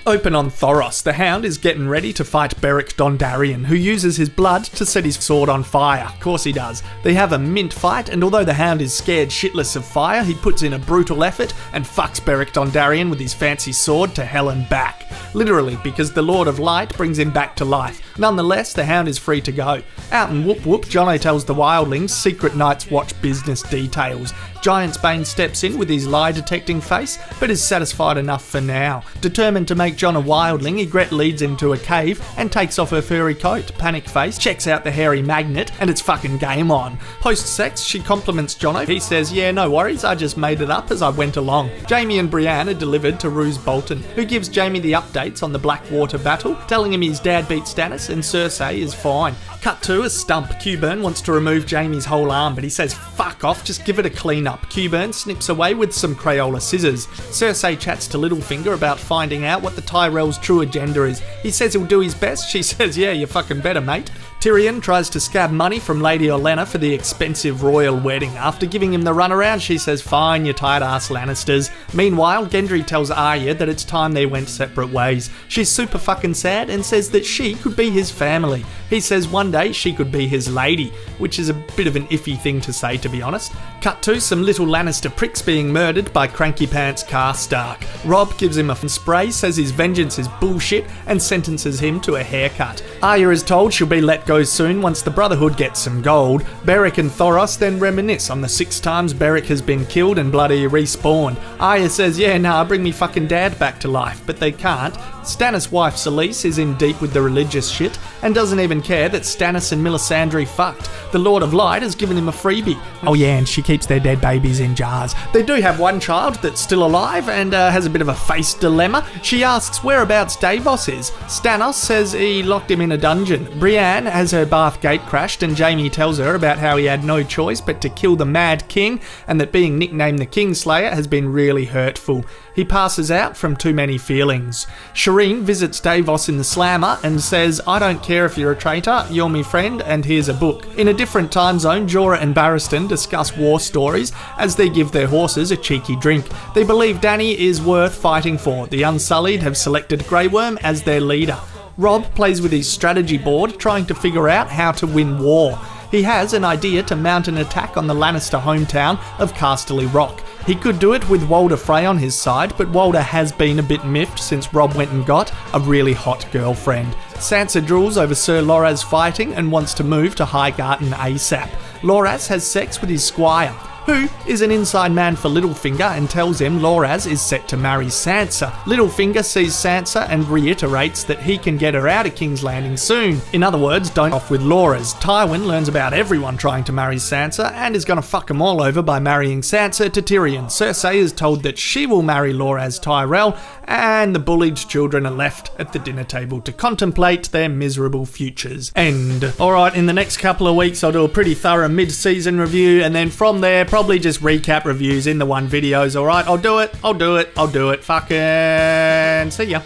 Open on Thoros, the Hound is getting ready to fight Beric Dondarrion, who uses his blood to set his sword on fire. Of course he does. They have a mint fight, and although the Hound is scared shitless of fire, he puts in a brutal effort and fucks Beric Dondarrion with his fancy sword to hell and back. Literally, because the Lord of Light brings him back to life. Nonetheless, the Hound is free to go. Out in Whoop Whoop, Jono tells the wildlings secret Night's Watch business details. Giantsbane steps in with his lie-detecting face, but is satisfied enough for now. Determined to make John a wildling, Ygritte leads him to a cave and takes off her furry coat. Panic face checks out the hairy magnet, and it's fucking game on. Post-sex, she compliments Jono. He says, yeah, no worries, I just made it up as I went along. Jaime and Brienne are delivered to Roose Bolton, who gives Jaime the updates on the Blackwater battle, telling him his dad beat Stannis and Cersei is fine. Cut to a stump. Qburn wants to remove Jaime's whole arm, but he says, fuck off, just give it a clean up. Qburn snips away with some Crayola scissors. Cersei chats to Littlefinger about finding out what the Tyrell's true agenda is. He says he'll do his best. She says, yeah, you fucking better, mate. Tyrion tries to scab money from Lady Olenna for the expensive royal wedding. After giving him the runaround, she says, fine, you tired-ass Lannisters. Meanwhile, Gendry tells Arya that it's time they went separate ways. She's super fucking sad and says that she could be his family. He says one day she could be his lady, which is a bit of an iffy thing to say, to be honest. Cut to some little Lannister pricks being murdered by Cranky Pants Karstark. Robb gives him a spray, says his vengeance is bullshit, and sentences him to a haircut. Arya is told she'll be let go soon once the Brotherhood gets some gold. Beric and Thoros then reminisce on the 6 times Beric has been killed and bloody respawned. Arya says, yeah, nah, bring me fucking dad back to life, but they can't. Stannis' wife Selyse is in deep with the religious shit and doesn't even care that Stannis and Melisandre fucked. The Lord of Light has given him a freebie. Oh yeah, and she keeps their dead babies in jars. They do have one child that's still alive and has a bit of a face dilemma. She asks whereabouts Davos is. Stannis says he locked him in a dungeon. Brienne has her bath gate crashed and Jaime tells her about how he had no choice but to kill the Mad King and that being nicknamed the Kingslayer has been really hurtful. He passes out from too many feelings. Shireen visits Davos in the Slammer and says, I don't care if you're a traitor, you're my friend, and here's a book. In a different time zone, Jorah and Barristan discuss war stories as they give their horses a cheeky drink. They believe Dany is worth fighting for. The Unsullied have selected Grey Worm as their leader. Robb plays with his strategy board, trying to figure out how to win war. He has an idea to mount an attack on the Lannister hometown of Casterly Rock. He could do it with Walder Frey on his side, but Walder has been a bit miffed since Robb went and got a really hot girlfriend. Sansa drools over Sir Loras fighting and wants to move to Highgarden ASAP. Loras has sex with his squire, who is an inside man for Littlefinger and tells him Loras is set to marry Sansa. Littlefinger sees Sansa and reiterates that he can get her out of King's Landing soon. In other words, don't off with Loras. Tywin learns about everyone trying to marry Sansa and is gonna fuck them all over by marrying Sansa to Tyrion. Cersei is told that she will marry Loras Tyrell, and the bullied children are left at the dinner table to contemplate their miserable futures. End. Alright, in the next couple of weeks I'll do a pretty thorough mid-season review, and then from there probably just recap reviews in the one videos. Alright, I'll do it. Fucking see ya.